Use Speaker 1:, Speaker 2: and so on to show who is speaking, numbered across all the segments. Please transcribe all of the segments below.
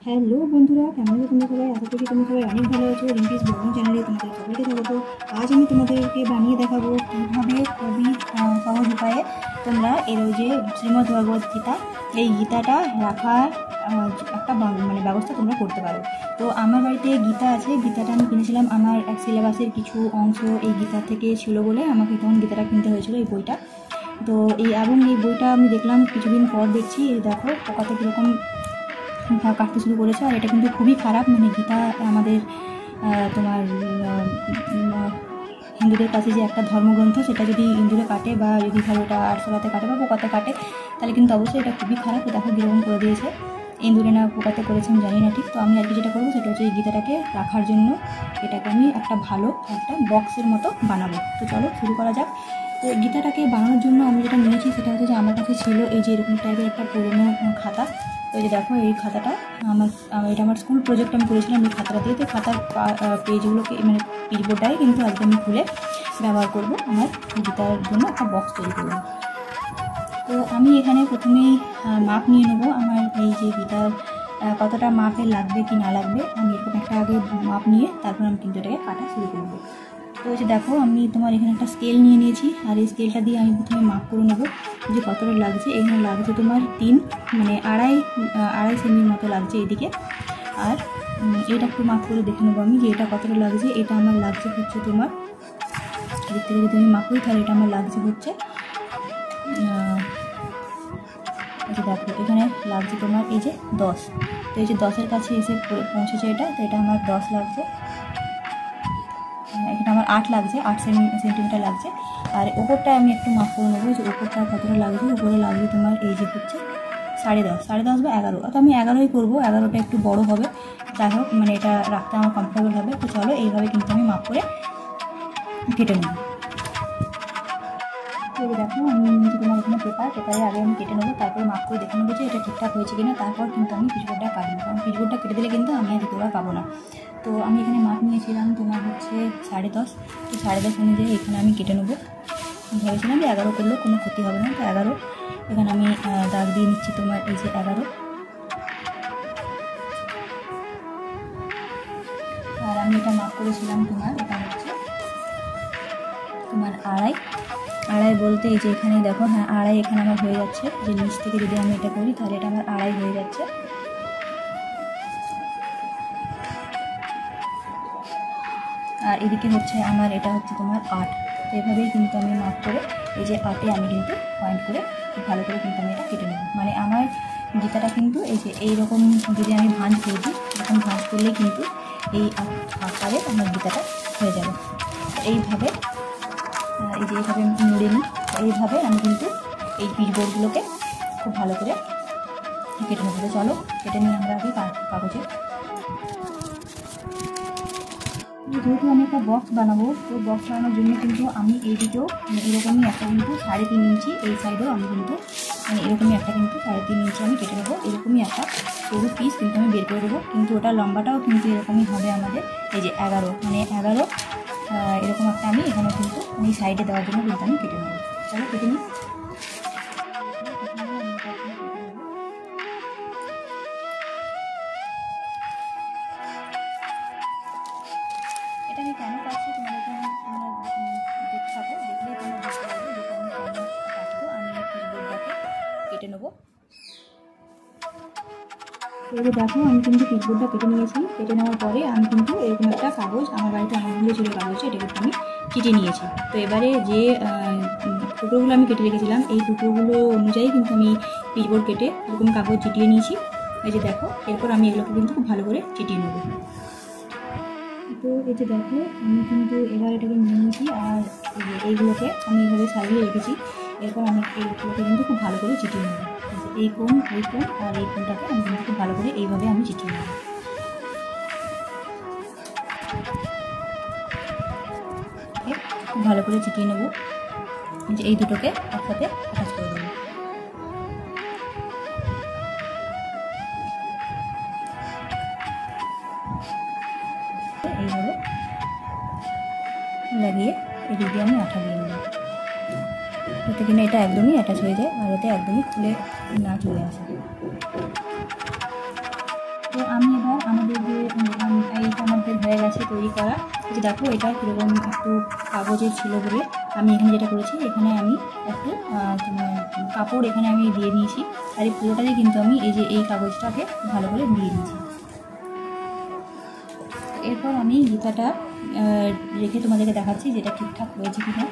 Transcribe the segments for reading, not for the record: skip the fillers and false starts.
Speaker 1: Hello বন্ধুরা, কেমন আছো তোমরা সবাই? আশা করি তোমরা সবাই অনেক ভালো আছো। রিম্পিস ব্লগিং চ্যানেলে তোমাদের সবাইকে স্বাগত। আজ আমি তোমাদেরকে বানিয়ে দেখাবো কীভাবে খুবই সহজ উপায়ে তোমরা এর যে শ্রীমদ্ ভগবত গীতা, এই গীতাটা রাখার একটা ব্যবস্থা তোমরা করতে পারো। তো আমার বাড়িতে গীতা আছে, গীতাটা আমি কিনেছিলাম। আমার এক সিলেবাসের কিছু অংশ এই গীতা থেকে ছিল বলে আমাকে তখন গীতাটা কিনতে হয়েছিল, এই বইটা। তো এই বইটা আমি দেখলাম কিছুদিন পর, দেখছি এই দেখো পোকাতে কীরকম কাটতে শুরু করেছে। আর এটা কিন্তু খুবই খারাপ, গীতা আমাদের তোমার হিন্দুদের কাছে যে একটা ধর্মগ্রন্থ, সেটা যদি ইন্দুরে কাটে বা যদি ধরো ওটা আরশোলাতে কাটে বা পোকাতে কাটে, তাহলে কিন্তু অবশ্যই এটা খুবই খারাপ। দেখো কীরকম করে দিয়েছে, ইন্দুরে না পোকাতে করেছে আমি জানি না ঠিক। তো আমি আজকে যেটা করবো সেটা হচ্ছে এই গীতাটাকে রাখার জন্য এটাকে আমি একটা ভালো একটা বক্সের মতো বানাবো। তো চলো শুরু করা যাক। তো গীতাটাকে বানানোর জন্য আমি যেটা নিয়েছি সেটা হচ্ছে যে আমার কাছে ছিল এই যে এরকম টাইপের একটা পুরোনো খাতা। তো এই যে দেখো এই খাতাটা এটা আমার স্কুল প্রজেক্ট আমি করেছিলাম এই খাতাটা দিয়ে। তো খাতার পেজগুলোকে পিচবোর্ডটাই কিন্তু আজকে আমি খুলে ব্যবহার করব আমার গীতার জন্য একটা বক্স তৈরি করব। তো আমি এখানে প্রথমেই মাপ নিয়ে নেবো আমার এই যে গীতার কতটা মাপের লাগবে কি না লাগবে। আমি এরকম একটা আগে মাপ নিয়ে তারপর আমি কিন্তু এটাকে কাটা শুরু করবো। তো যে দেখো আমি তোমার এখানে একটা স্কেল নিয়ে নিয়েছি, আর এই স্কেলটা দিয়ে আমি প্রথমে মাপ করে নেবো যে কতটা লাগছে। এখানে লাগছে তোমার আড়াই সেমির মতো লাগছে এদিকে। আর এটা একটু মাপ করে দেখে নেবো আমি যে এটা কতটা লাগছে। এটা আমার লাগছে হচ্ছে তোমার এদিক থেকে যদি আমি মাপ করি তাহলে এটা আমার লাগছে হচ্ছে আচ্ছা দেখো এখানে লাগছে তোমার এই যে 10। তো এই যে 10-এর কাছে এসে পৌঁছেছে এটা। তো এটা আমার 10 লাগছে, এখানে আমার 8 লাগছে, 8 সেন্টিমিটার লাগছে। আর ওপরটা আমি একটু মাপ করে নেবো যে ওপরটা কতটা লাগছে। উপরে লাগছে তোমার এই যে হচ্ছে 10.5 বা 11। তো আমি 11ই করবো, 11টা একটু বড় হবে। যাই হোক এটা রাখতে আমার কমফোর্টেবল হবে। তো চলো এইভাবে কিন্তু আমি মাপ করে কেটে নেব। তো দেখো আমি নিয়েছি তোমার এখানে পেপারে আগে আমি কেটে নেবো, তারপরে মাপ করে দেখে নেবো যে এটা ঠিকঠাক হয়েছে কিনা। তারপর কিন্তু আমি পিচবোর্ডটা কাটবো, কারণ পিচবোর্ডটা কেটে দিলে কিন্তু আমি আর দ্বিতীয়বার পাবো না। তো আমি এখানে মাপ নিয়েছিলাম তোমার হচ্ছে 10.5। তো 10.5 অনুযায়ী এখানে আমি কেটে নেবো। ভেবেছিলাম যে 11 করলেও কোনো ক্ষতি হবে না। তো 11 এখানে আমি দাগ দিয়ে নিচ্ছি তোমার এই যে 11। আর আমি এটা মাপ করেছিলাম তোমার এটা হচ্ছে তোমার আড়াই বলতে এই যে এখানে দেখো, হ্যাঁ আড়াই এখানে আমার হয়ে যাচ্ছে। যে নিচ থেকে যদি আমি এটা করি তাহলে এটা আমার আড়াই হয়ে যাচ্ছে। আর এদিকে হচ্ছে আমার এটা হচ্ছে তোমার 8। তো এভাবেই কিন্তু আমি মাপ করে এই যে 8-এ আমি কিন্তু পয়েন্ট করে খুব ভালো করে কিন্তু আমি এটা কেটে নেব। আমার গীতাটা কিন্তু এই যে এইরকম যদি আমি ভাঁজ করে দিই, এরকম ভাঁজ করলেই কিন্তু এই আকারে আমার গীতাটা হয়ে যাবে। এইভাবে এই যে এইভাবে আমি মুড়ে নিই। এইভাবে আমি কিন্তু এই পিচবোর্ডগুলোকে খুব ভালো করে কেটে নেবো। চলো কেটে নিই আমরা আগে কাগজে। যেহেতু আমি একটা বক্স বানাবো, তো বক্স বানানোর জন্য কিন্তু আমি এইদিকেও এরকমই একটা কিন্তু 3.5 ইঞ্চি, এই সাইডেও আমি কিন্তু এরকমই একটা কিন্তু 3.5 ইঞ্চি আমি কেটে নেবো। এরকমই একটা সরু পিস কিন্তু আমি বের করে দেবো। কিন্তু ওটা লম্বাটাও কিন্তু এরকমই হবে আমাদের এই যে 11 এরকম একটা আমি এখানে কিন্তু এই সাইডে দেওয়ার জন্য কিন্তু আমি কেটে নেবো। চলো কেটে নিই। এটা আমি কেন কাটছি তোমাদেরকে তোমরা দেখতে থাকো, দেখলেই তোমরা বুঝতে পারবে যেটা আমি কেন কাটবো। আমি পিচবোর্ডটাকে কেটে নেবো। এবার দেখো আমি কিন্তু পিচবোর্ডটা কেটে নিয়েছি। কেটে নেওয়ার পরে আমি কিন্তু এরকম একটা কাগজ, আমার বাড়িতে অনেকগুলো ছিল কাগজে, এটা কিন্তু আমি কেটে নিয়েছি। তো এবারে যে টুকরোগুলো আমি কেটে রেখেছিলাম, এই টুকরোগুলো অনুযায়ী কিন্তু আমি পিচবোর্ড কেটে এরকম কাগজ চিটিয়ে নিয়েছি। এই যে দেখো, এরপর আমি এগুলোকে কিন্তু খুব ভালো করে চিটিয়ে নেবো। তো এই যে দেখো আমি কিন্তু এবার এটাকে নিয়ে নিয়েছি। আর এইগুলোকে আমি এইভাবে সাজিয়ে রেখেছি। এরপর আমি এইগুলোকে কিন্তু খুব ভালো করে চিটিয়ে নেবো। এই কোণ আর এই কোণটাকে আমি কিন্তু খুব ভালো করে এইভাবে আমি চিটিয়ে নেব। খুব ভালো করে চিটিয়ে নেব। যে এই দুটোকে একসাথে অ্যাটাচ করে দেবো। এইভাবে লাগিয়ে এদিক দিয়ে আমি আঠা দিয়ে নেব, যাতে কিনা এটা একদমই অ্যাটাচ হয়ে যায় আর যাতে একদমই খুলে না চলে আসে। তো আমি এবার আমাদের যে এইটা আমাদের হয়ে গেছে তৈরি করা, যে দেখো এটা কীরকম একটু কাগজের ছিল বলে আমি এখানে যেটা করেছি, এখানে আমি একটু কাপড় এখানে আমি দিয়ে নিয়েছি, আর এই পুরোটাই কিন্তু আমি এই কাগজটাকে ভালো করে দিয়ে নিয়েছি। এরপর আমি গীতাটা রেখে তোমাদেরকে দেখাচ্ছি যেটা ঠিকঠাক হয়েছে কিনা।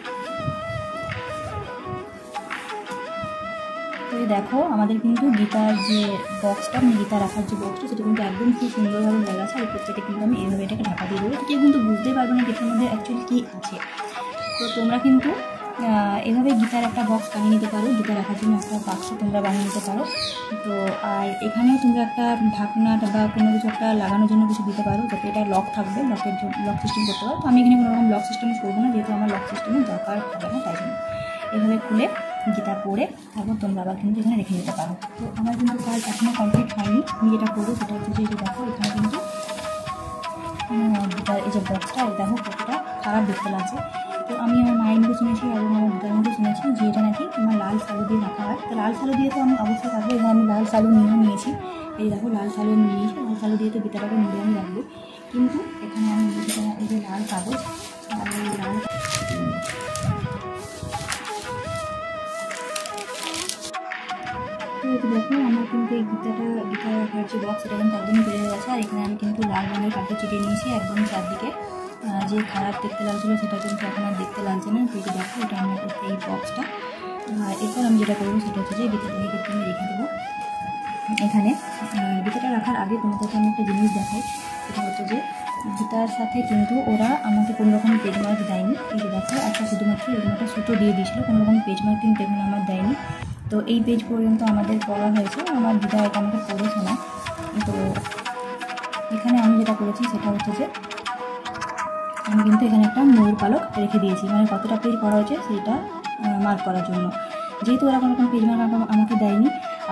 Speaker 1: তো দেখো আমাদের কিন্তু গীতার যে বক্সটা, মানে গীতা রাখার যে বক্সটা, সেটা কিন্তু একদম খুব সুন্দরভাবে হয়ে গেছে। আর প্রত্যেকটা কিন্তু আমি এইভাবে এটাকে ঢাকা দিয়ে দেবো, কেউ কিন্তু বুঝতেই পারবে না গীতার মধ্যে অ্যাকচুয়ালি কী আছে। তো তোমরা কিন্তু এভাবে গীতার একটা বক্স বানিয়ে নিতে পারো, গীতা রাখার জন্য একটা বাক্স তোমরা বানিয়ে নিতে পারো। তো আর এখানেও তোমরা একটা ঢাকনা বা কোনো কিছু একটা লাগানোর জন্য কিছু দিতে পারো, যাতে এটা লক থাকবে, লকের জন্য লক সিস্টেম করতে পারো। তো আমি এখানে কোনো রকম লক সিস্টেম করবো না, যেহেতু আমার লক সিস্টেমের দরকার হবে না, তাই জন্য এভাবে খুলে গীতা পড়ে তারপর তোমরা আবার কিন্তু এখানে রেখে দিতে পারো। তো আমার কিন্তু কাজ এখনও কমপ্লিট হয়নি। আমি যেটা করবো সেটা হচ্ছে যে দেখো এখানে কিন্তু গীতার এই যে বক্সটা, এই দেখো কতটা খারাপ দেখতে লাগছে। তো আমি আমার মায়ের মুখে শুনেছি এবং আমার দিদার মুখে শুনেছি যে এটা নাকি তোমার লাল সালু দিয়ে রাখা হয়। তো লাল সালু দিয়ে তো আমি অবশ্যই রাখবো, এখানে আমি লাল সালু নিয়েছি। এই দেখো লাল সালু আমি নিয়েছি, লাল সালু দিয়ে তো গীতাটাকে মুড়ে আমি রাখবো। কিন্তু এখানে আমি এই যে লাল কাগজ আর লাল তো দেখো আমার কিন্তু এই গীতা রাখার যে বক্স এটা কিন্তু একদমই বেড়ে গেছে। আর এখানে আমি কিন্তু লাল রঙের কাপড় চিটিয়ে নিয়েছি একদম চারদিকে, যে খারাপ দেখতে লাগছিলো সেটা কিন্তু এখন আর দেখতে লাগছে না। তো দেখো এটা আমার এই বক্সটা। এরপর আমি যেটা করবো সেটা হচ্ছে যে গীতাটাকে কিন্তু আমি রেখে দেবো এখানে। গীতাটা রাখার আগে তোমাদেরকে আমি একটা জিনিস দেখাই, সেটা হচ্ছে যে গীতার সাথে কিন্তু ওরা আমাকে কোনো রকম পেজ মার্ক দেয়নি। এই যে দেখো একটা শুধুমাত্র এরকম একটা সুতো দিয়ে দিয়েছিলো, কোনো রকম পেজ মার্ক কিন্তু এখানে আমার দেয়নি। তো এই পেজ পর্যন্ত আমাদের পড়া হয়েছে, আমার দিদা এটা আমাকে পড়েছে না। তো এখানে আমি যেটা করেছি সেটা হচ্ছে যে আমি কিন্তু এখানে একটা ময়ূর পালক রেখে দিয়েছি, মানে কতটা পেজ পড়া হয়েছে সেইটা মার্ক করার জন্য, যেহেতু ওরা কোনো রকম পেজ মার্ক আমাকে দেয়নি।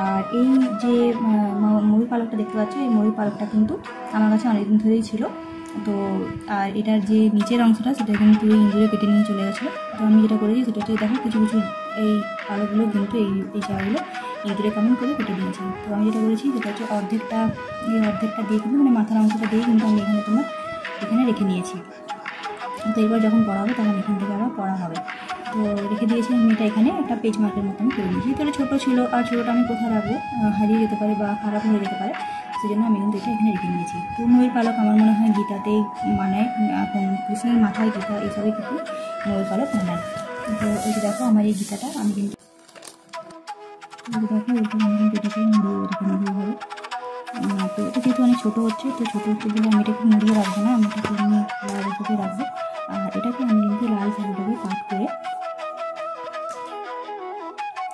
Speaker 1: আর এই যে ময়ূর পালকটা দেখতে পাচ্ছ, এই ময়ূর পালকটা কিন্তু আমার কাছে অনেকদিন ধরেই ছিল। তো আর এটার যে নিচের অংশটা সেটা কিন্তু ইঁদুরে কেটে নিয়ে চলে গেছিলো। তো আমি যেটা করেছি সেটা হচ্ছে দেখো কিছু কিছু এই পালকগুলো কিন্তু এই জায়গাগুলো ইঁদুরে কেমন করে কেটে দিয়েছি। তো আমি যেটা করেছি সেটা হচ্ছে অর্ধেকটা দিয়ে কিন্তু মানে মাথার অংশটা দিয়ে কিন্তু আমি এখানে রেখে নিয়েছি। তো এবার যখন পড়া হবে তখন এখান থেকে আবার পড়া হবে। তো রেখে দিয়েছি আমি এটা এখানে একটা পেজ মার্কের মতন করে নিয়েছি। তাহলে ছোটো ছিল, আর ছোটোটা আমি কোথায় রাখবো, হারিয়ে যেতে পারে বা খারাপ হয়ে যেতে পারে, সেই জন্য আমি কিন্তু এটা এখানে রেখে নিয়েছি। তো ময়ূর পালক আমার মনে হয় গীতাতেই মানে এখন কৃষ্ণের মাথায় গীতা এসবই কিন্তু ময়ূর পালক মানায়। তো এই যে দেখো আমার এই গীতাটা আমি কিন্তু দেখো এরকম আমি কিন্তু এটাকে মুড়িয়ে রেখে নেবো হবে। তো এটা যেহেতু অনেক ছোটো হচ্ছে, তো ছোটো হচ্ছে বলে আমি এটাকে মুড়িয়ে রাখবো না, আমি এটাকে এমনি রেখে রাখবো। আর এটাকে আমি কিন্তু লাল সালুটাকে কাট করে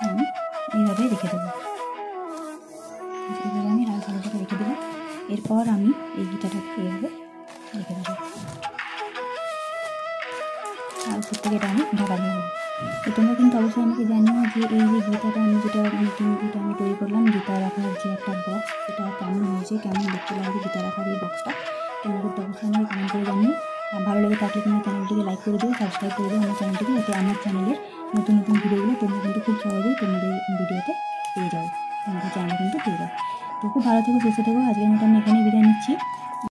Speaker 1: আমি এইভাবে রেখে দেবো। এইভাবে আমি লাল সালুটাকে রেখে দেবো। এরপর আমি এই গীতাটাকে এইভাবে রেখে দেবো, আর উপর থেকে এটা আমি ঢাকা দিয়ে দেবো। তো তোমরা কিন্তু অবশ্যই আমাকে জানিও যে এই যে গীতাটা আমি যেটা আমি তৈরি করলাম, গীতা রাখার যে একটা বক্স, সেটা কেমন হয়েছে, কেমন দেখতে লাগবে গীতা রাখার এই বক্সটা, তোমরা কিন্তু অবশ্যই আমাকে কমেন্ট করে জানিও। ভালো লেগে থাকলে কিন্তু চ্যানেলটিকে লাইক করে দিও, সাবস্ক্রাইব করে দিও আমার চ্যানেলটিকে, যাতে আমার চ্যানেলের নতুন নতুন ভিডিওগুলো তোমরা কিন্তু খুব সহজেই তোমাদের ভিডিওতে পেয়ে যাও, তোমাদের চ্যানেলে কিন্তু পেয়ে যাও। তো খুব ভালো থেকো, সুস্থ থেকো। আজকের মতো আমি এখানেই বিদায় নিচ্ছি।